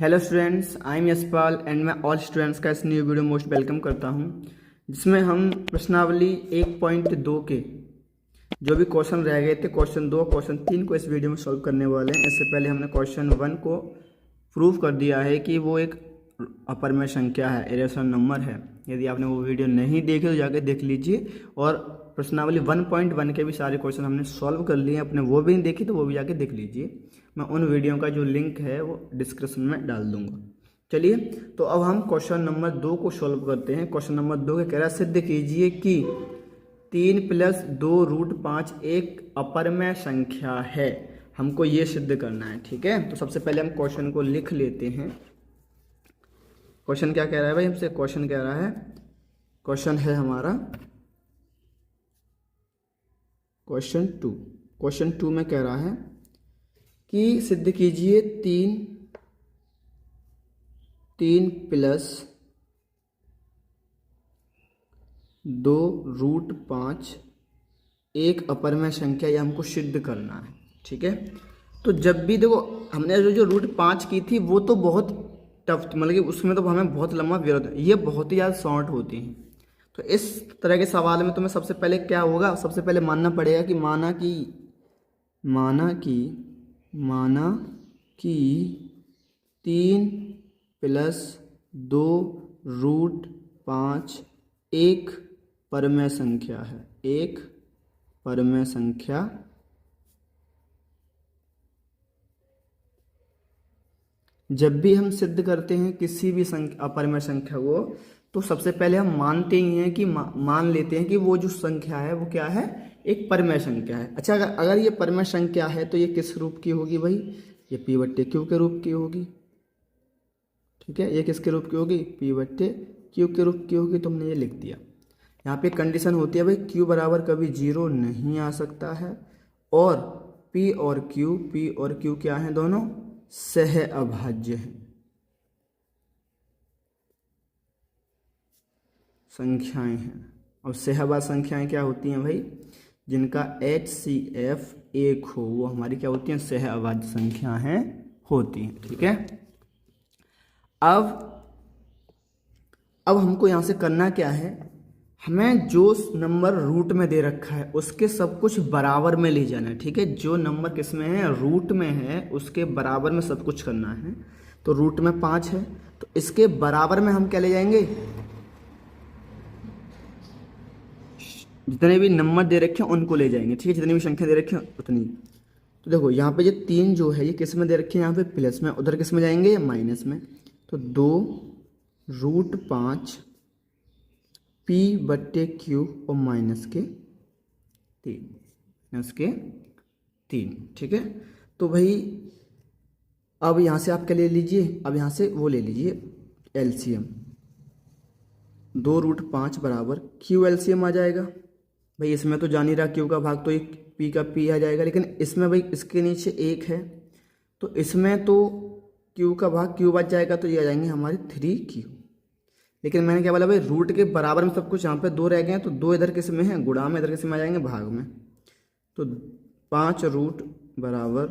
Hello students, I am Yashpal and मैं all students का इस न्यू वीडियो मोस्ट वेलकम करता हूं, जिसमें हम प्रश्नावली 1.2 के जो भी क्वेश्चन रह गए थे, क्वेश्चन 2 क्वेश्चन 3 को इस वीडियो में सॉल्व करने वाले हैं। इससे पहले हमने क्वेश्चन 1 को प्रूव कर दिया है कि वो एक अपरमेय संख्या है, इरेशनल नंबर है। यदि आपने वो वीडियो नहीं देखी तो जाके देख लीजिए। और प्रश्नावली 1.1 के भी सारे क्वेश्चन हमने सॉल्व कर लिए, अपने वो भी नहीं देखी तो वो भी जाके देख लीजिए। मैं उन वीडियो का जो लिंक है वो डिस्क्रिप्शन में डाल दूंगा। चलिए, तो अब हम क्वेश्चन नंबर 2 को सॉल्व करते हैं। क्वेश्चन नंबर 2 के कह रहा है सिद्ध कीजिए कि 3 + 2 √5 एक अपरमेय संख्या है। हमको ये सिद्ध करना है, ठीक है। तो सबसे पहले हम क्वेश्चन को लिख लेते हैं। क्वेश्चन क्या कह रहा है भाई हमसे? क्वेश्चन कह रहा है, क्वेश्चन है हमारा क्वेश्चन 2। क्वेश्चन 2 में कह रहा है कि सिद्ध कीजिए 3 + 2 √5 एक अपरमेय संख्या, यह हमको सिद्ध करना है, ठीक है। तो जब भी देखो, हमने जो √5 की थी वो तो बहुत टफ, मतलब कि उसमें तो हमें बहुत लंबा विरोध है, ये बहुत ही ज़्यादा शॉर्ट होती हैं। तो इस तरह के सवाल में तुम्हें सबसे पहले क्या होगा, सबसे पहले मानना पड़ेगा कि माना कि 3 + 2 √5 एक परमेय संख्या है, एक परमेय संख्या जब भी हम सिद्ध करते हैं किसी भी अपरमेय संख्या को, तो सबसे पहले हम मानते ही हैं कि मान लेते हैं कि वो जो संख्या है वो क्या है, एक परमेय संख्या है। अच्छा, अगर ये परमेय संख्या है तो ये किस रूप की होगी भाई? ये P/Q के रूप की होगी, ठीक है। ये किसके रूप की होगी? P/Q के रूप की होगी। तुमने ये लिख दिया। यहाँ पे कंडीशन होती है भाई, Q बराबर कभी 0 नहीं आ सकता है, और P और Q क्या है? दोनों सह अभाज्य हैं, संख्याएं हैं। और सहअभाज्य संख्याएं क्या होती हैं भाई? जिनका HCF 1 हो, वो हमारी क्या होती हैं? सहअभाज्य संख्याएं होती हैं, ठीक है। अब हमको यहाँ से करना क्या है, हमें जो नंबर रूट में दे रखा है उसके सब कुछ बराबर में ले जाना है, ठीक है। जो नंबर किस में है? रूट में है, उसके बराबर में सब कुछ करना है। तो रूट में 5 है, तो इसके बराबर में हम क्या ले जाएंगे? जितने भी नंबर दे रखे हैं उनको ले जाएंगे, ठीक है। जितनी भी संख्या दे रखी है उतनी। तो देखो यहाँ पे ये 3 जो है ये किस में दे रखी है? यहाँ पे प्लस में, उधर किस में जाएंगे? माइनस में। तो 2 √5 P/Q और -3, ठीक है। तो भाई अब यहाँ से आप क्या ले लीजिए? अब यहाँ से वो ले लीजिए LCM। 2 √5 बराबर Q LCM आ जाएगा भाई। इसमें तो जान ही रहा, Q का भाग तो एक P का P आ जाएगा, लेकिन इसमें भाई इसके नीचे 1 है, तो इसमें तो Q का भाग Q बच जाएगा, तो ये आ जाएंगे हमारे 3Q। लेकिन मैंने क्या बोला भाई, रूट के बराबर में सब कुछ, यहाँ पे 2 रह गए हैं, तो 2 इधर किस में है? गुणा में। इधर किस में आ जाएंगे? भाग में। तो 5 रूट बराबर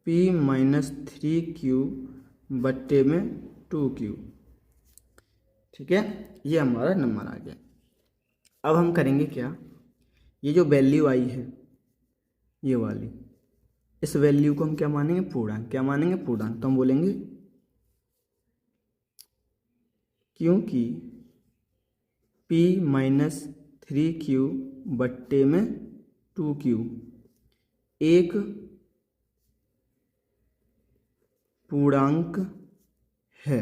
P-3Q/2Q, ठीक है। ये हमारा नंबर आ गया। अब हम करेंगे क्या, ये जो वैल्यू आई है ये वाली, इस वैल्यू को हम क्या मानेंगे? पूर्णांक। क्या मानेंगे? पूर्णांक। तो हम बोलेंगे क्योंकि P-3Q/2Q एक पूर्णांक है,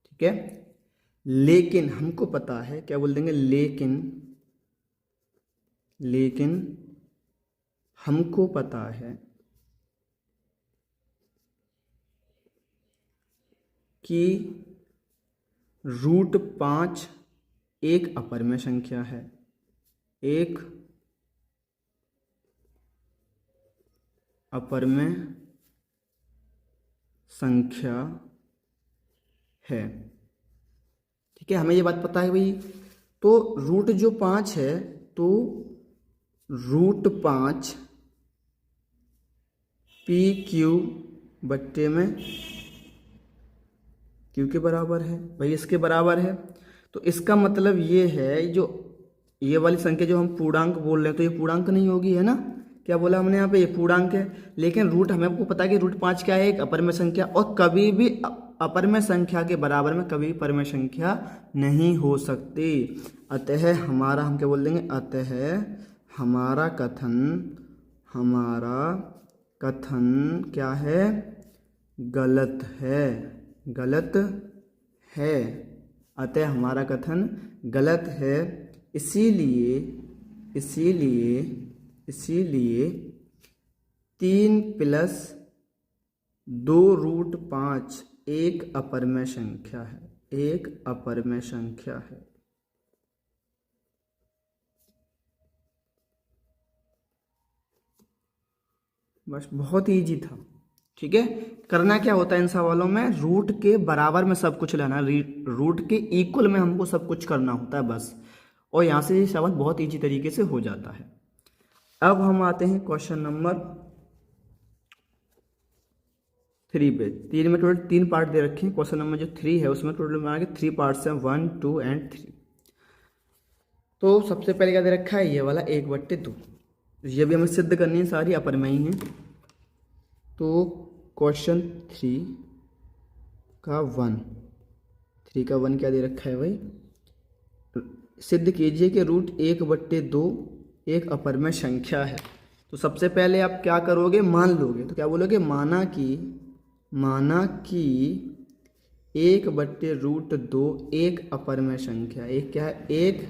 ठीक है। लेकिन हमको पता है, क्या बोल देंगे? लेकिन हमको पता है कि √5 एक अपरमेय संख्या है, एक अपरमेय संख्या है, ठीक है। हमें ये बात पता है भाई। तो रूट जो 5 है, तो √5 PQ/2 क्यू के बराबर है, भाई इसके बराबर है। तो इसका मतलब ये है, जो ये वाली संख्या जो हम पूर्णांक बोल रहे हैं तो ये पूर्णांक नहीं होगी, है ना। क्या बोला हमने यहाँ पे, ये पूर्णांक है। लेकिन रूट हमें आपको पता है कि रूट 5 क्या है, एक अपरिमेय संख्या, और कभी भी अपरिमेय संख्या के बराबर में कभी परिमेय संख्या नहीं हो सकती। अतः हमारा, हम क्या बोल देंगे, अतः हमारा कथन क्या है, गलत है, गलत है। अतः हमारा कथन गलत है। इसीलिए 3+2√5 एक अपरिमेय संख्या है, एक अपरिमेय संख्या है। बस बहुत ईजी था, ठीक है। करना क्या होता है इन सवालों में, रूट के बराबर में सब कुछ लेना, रूट के इक्वल में हमको सब कुछ करना होता है बस, और यहाँ से ये सवाल बहुत ईजी तरीके से हो जाता है। अब हम आते हैं क्वेश्चन नंबर 3 पे। 3 में टोटल 3 पार्ट दे रखे हैं। क्वेश्चन नंबर जो 3 है उसमें टोटल बना के 3 पार्ट्स हैं, 1, 2 एंड 3। तो सबसे पहले क्या दे रखा है, ये वाला 1/2। ये भी हमें सिद्ध करनी है, सारी अपरिमेय हैं। तो क्वेश्चन 3 का 1 क्या दे रखा है भाई, सिद्ध कीजिए कि √1/2 एक अपरिमेय संख्या है। तो सबसे पहले आप क्या करोगे, मान लोगे। तो क्या बोलोगे, माना कि 1/√2 एक अपरिमेय संख्या, एक क्या है, एक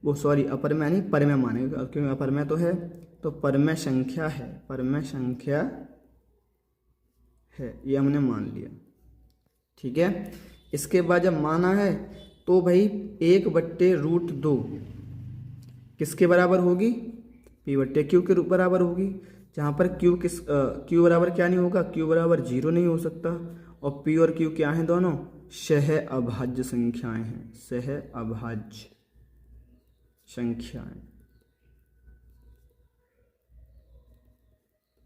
वो सॉरी अपरिमेय नहीं परिमेय मानेंगे, क्योंकि अपरिमेय तो है, तो परिमेय संख्या है, परिमेय संख्या है, ये हमने मान लिया, ठीक है। इसके बाद जब माना है तो भाई 1/√2 किसके बराबर होगी, P/Q के बराबर होगी। जहाँ पर Q बराबर क्या नहीं होगा, Q बराबर 0 नहीं हो सकता। और P और Q क्या हैं, दोनों सह अभाज्य संख्याएं हैं, सह अभाज्य संख्याएं,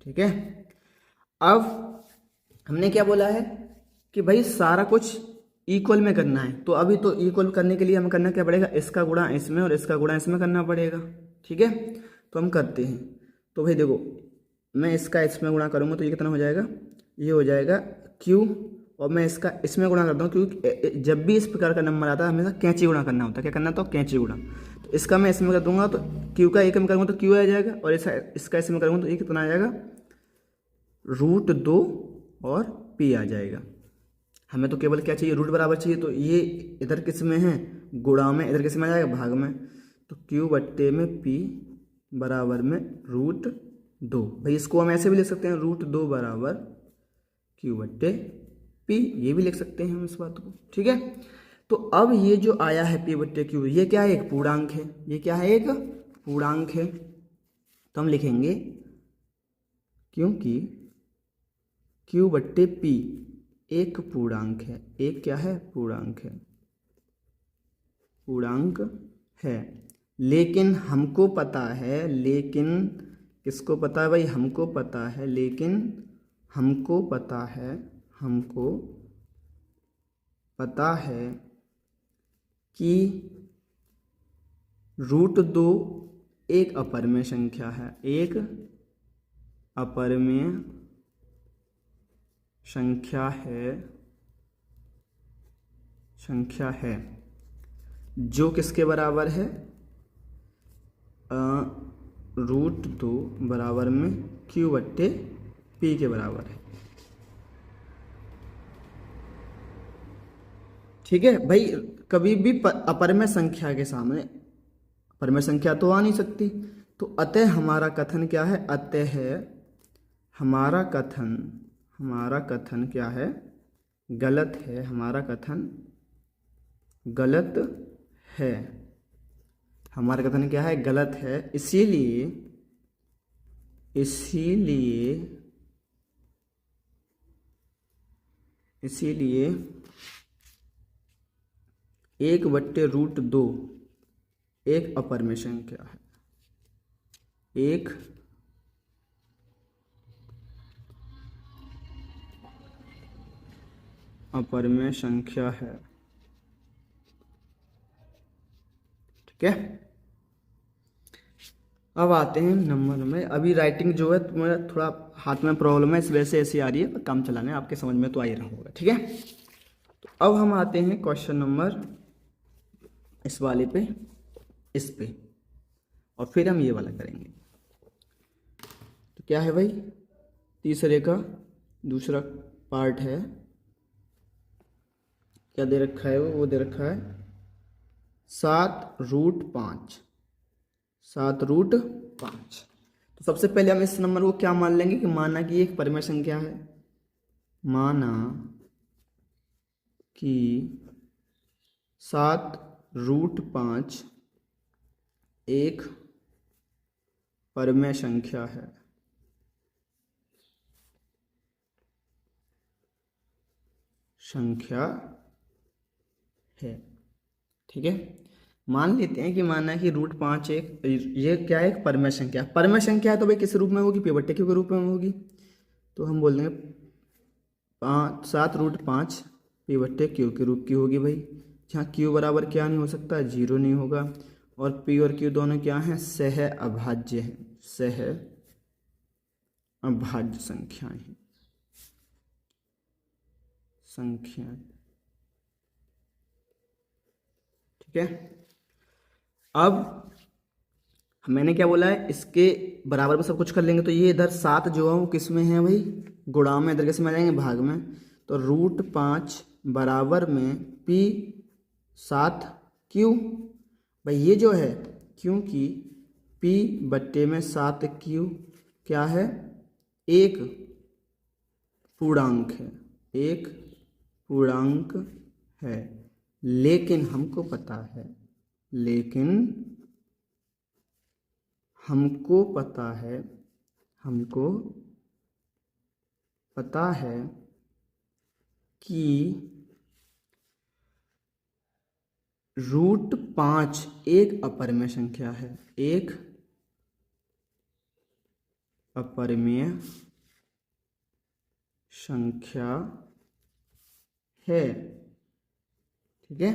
ठीक है। अब हमने क्या बोला है कि भाई सारा कुछ इक्वल में करना है। तो अभी तो इक्वल करने के लिए हमें करना क्या पड़ेगा, इसका गुणा इसमें और इसका गुणा इसमें करना पड़ेगा, ठीक है। तो हम करते हैं। तो भाई देखो, मैं इसका इसमें गुणा करूँगा तो ये कितना हो जाएगा, ये हो जाएगा Q, और मैं इसका इसमें गुणा करता हूँ क्योंकि जब भी इस प्रकार का नंबर आता है हमेशा कैंची गुणा करना होता है। क्या करना, तो कैंची गुणा। तो इसका मैं इसमें कर दूंगा तो Q का एक में करूँगा तो Q आ जाएगा, और इसका इसमें करूँगा तो ये कितना आ जाएगा, √2 और P आ जाएगा। हमें तो केवल क्या चाहिए, रूट बराबर चाहिए। तो ये इधर किस में है, गुणा में, इधर किस में आ जाएगा, भाग में। तो Q/P बराबर में √2। भाई इसको हम ऐसे भी लिख सकते हैं, √2 बराबर Q/P, ये भी लिख सकते हैं हम इस बात को, ठीक है। तो अब ये जो आया है P/Q, ये क्या है, एक पूर्णांक है, ये क्या है, एक पूर्णांक है। तो हम लिखेंगे क्योंकि Q/P एक पूर्णांक है, एक क्या है, पूर्णांक है, पूर्णांक है। लेकिन हमको पता है, लेकिन किसको पता है भाई, हमको पता है, लेकिन हमको पता है कि √2 एक अपरिमेय संख्या है, एक अपरिमेय संख्या है जो किसके बराबर है, √2 बराबर में Q/P के बराबर है, ठीक है भाई। कभी भी अपरिमेय संख्या के सामने अपरिमेय संख्या तो आ नहीं सकती। तो अतः हमारा कथन क्या है, अतः हमारा कथन क्या है, गलत है, हमारा कथन गलत है, हमारा कथन क्या है, गलत है। इसीलिए 1/√2 एक अपरिमेय संख्या है, एक अपरिमेय संख्या है। ठीक है, अब आते हैं नंबर में। अभी राइटिंग जो है तो मेरा थोड़ा हाथ में प्रॉब्लम है, इस वजह से ऐसी आ रही है, पर काम चलाने आपके समझ में तो आ ही रहा होगा। ठीक है, तो अब हम आते हैं क्वेश्चन नंबर इस वाले पे, इस पे, और फिर हम ये वाला करेंगे। तो क्या है भाई, तीसरे का दूसरा पार्ट है, क्या दे रखा है, वो दे रखा है 7√5, 7√5। तो सबसे पहले हम इस नंबर को क्या मान लेंगे कि माना कि एक परिमेय संख्या है, माना कि 7√5 एक परिमेय संख्या है। ठीक है, मान लेते हैं कि माना कि √5 एक, ये क्या है, एक परिमेय संख्या। परिमेय संख्या है तो भाई किस रूप में होगी, पिवट क्यू के रूप में होगी। तो हम बोल देंगे 7√5 पिवट क्यू के रूप की होगी भाई, जहाँ क्यू बराबर क्या नहीं हो सकता, 0 नहीं होगा, और पी और क्यू दोनों क्या हैं, सह अभाज्य हैं, सह अभाज्य संख्याएं हैं, संख्याएं। ठीक है, अब मैंने क्या बोला है, इसके बराबर में सब कुछ कर लेंगे। तो ये इधर 7 जो है वो किस में है भाई, गुणा में, इधर किस में आ जाएंगे, भाग में। तो √5 बराबर में पी 7q भाई, ये जो है, क्योंकि p बट्टे में 7q क्या है, एक पूर्णांक है, एक पूर्णांक है। लेकिन हमको पता है, हमको पता है कि √5 एक अपरिमेय संख्या है, एक अपरिमेय संख्या है। ठीक है,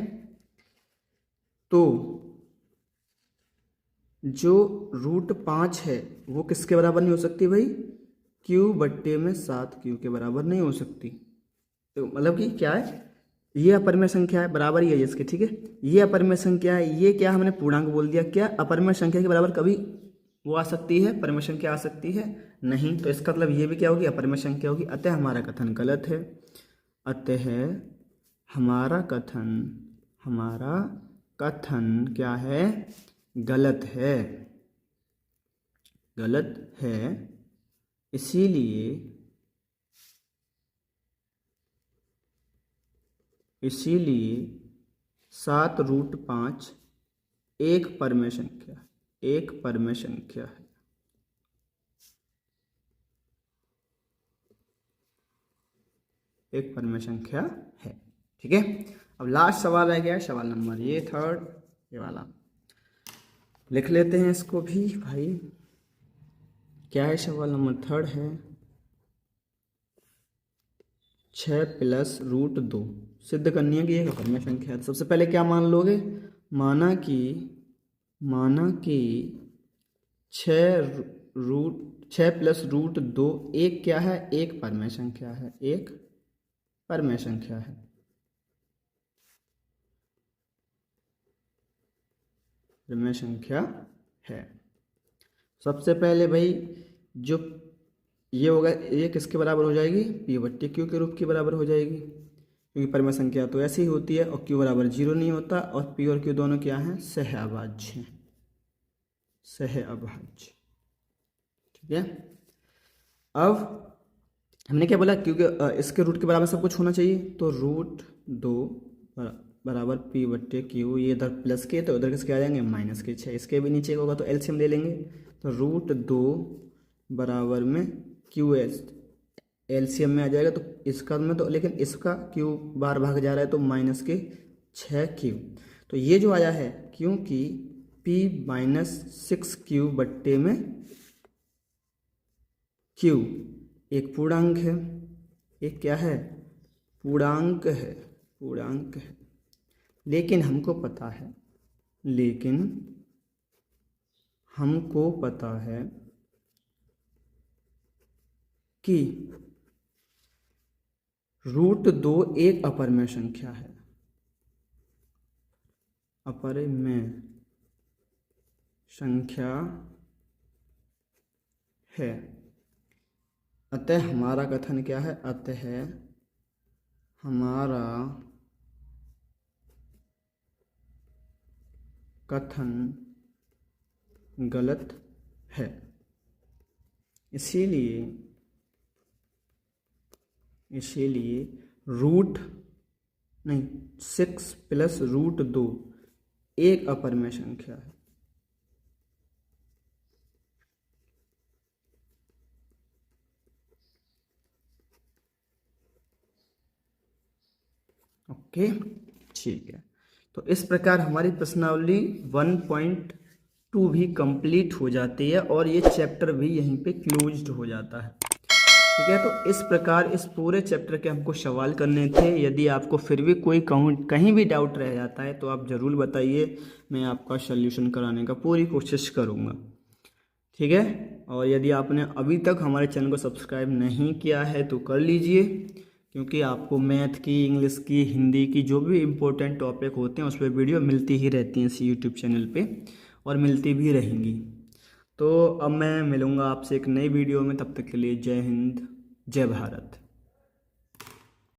तो जो √5 है वो किसके बराबर नहीं हो सकती भाई, q बट्टे में 7q के बराबर नहीं हो सकती। तो मतलब कि क्या है, ये अपरिमेय संख्या है, बराबर ही है इसके। ठीक है, ये अपरिमेय संख्या है, ये क्या हमने पूर्णांक बोल दिया, क्या अपरिमेय संख्या के बराबर कभी वो आ सकती है, परिमेय संख्या आ सकती है नहीं। तो इसका मतलब ये भी क्या होगी, अपरिमेय संख्या होगी। अतः हमारा कथन गलत है, अतः हमारा कथन क्या है, गलत है। इसीलिए 7√5 एक परिमेय संख्या है, एक परिमेय संख्या है। एक परिमेय संख्या है। ठीक है, अब लास्ट सवाल रह गया है, सवाल नंबर ये थर्ड, ये वाला लिख लेते हैं इसको भी भाई। क्या है, सवाल नंबर थर्ड है, 6 + √2 सिद्ध करनी है कि एक अपरिमेय संख्या है। सबसे पहले क्या मान लोगे, माना कि 6 + √2 एक क्या है, एक परिमेय संख्या है, एक परिमेय संख्या है। परिमेय संख्या है। सबसे पहले भाई जो ये होगा, ये किसके बराबर हो जाएगी, p बट्टे q के रूप के बराबर हो जाएगी, क्योंकि परिमेय संख्या तो ऐसी ही होती है, और q बराबर 0 नहीं होता, और p और q दोनों क्या हैं, सह अभाज्य। ठीक है, अब हमने क्या बोला, क्योंकि इसके रूट के बराबर सब कुछ होना चाहिए। तो √2 बराबर p बट्टे q, ये इधर प्लस के तो उधर किसके आ जाएंगे, माइनस के। 6 इसके भी नीचे होगा तो एलसीएम ले लेंगे। तो √2 बराबर में q एलसीएम में आ जाएगा, तो इसका में तो, लेकिन इसका q बार भाग जा रहा है तो माइनस के 6q। तो ये जो आया है, क्योंकि p - 6q बट्टे में q एक पूर्णांक है, एक क्या है, पूर्णांक है, पूर्णांक है, लेकिन हमको पता है, लेकिन हमको पता है कि √2 एक अपरिमेय संख्या है, अपरिमेय संख्या है। अतः हमारा कथन क्या है? अतः हमारा कथन गलत है। इसीलिए रूट नहीं 6 + √2 एक अपरिमेय संख्या है। ओके, ठीक है। तो इस प्रकार हमारी प्रश्नावली 1.2 भी कंप्लीट हो जाती है और ये चैप्टर भी यहीं पे क्लोज्ड हो जाता है। ठीक है, तो इस प्रकार इस पूरे चैप्टर के हमको सवाल करने थे। यदि आपको फिर भी कोई कहीं भी डाउट रह जाता है तो आप ज़रूर बताइए, मैं आपका सल्यूशन कराने का पूरी कोशिश करूँगा। ठीक है, और यदि आपने अभी तक हमारे चैनल को सब्सक्राइब नहीं किया है तो कर लीजिए, क्योंकि आपको मैथ की, इंग्लिश की, हिंदी की जो भी इम्पोर्टेंट टॉपिक होते हैं उस पर वीडियो मिलती ही रहती हैं इस यूट्यूब चैनल पे, और मिलती भी रहेंगी। तो अब मैं मिलूँगा आपसे एक नई वीडियो में, तब तक के लिए जय हिंद, जय भारत।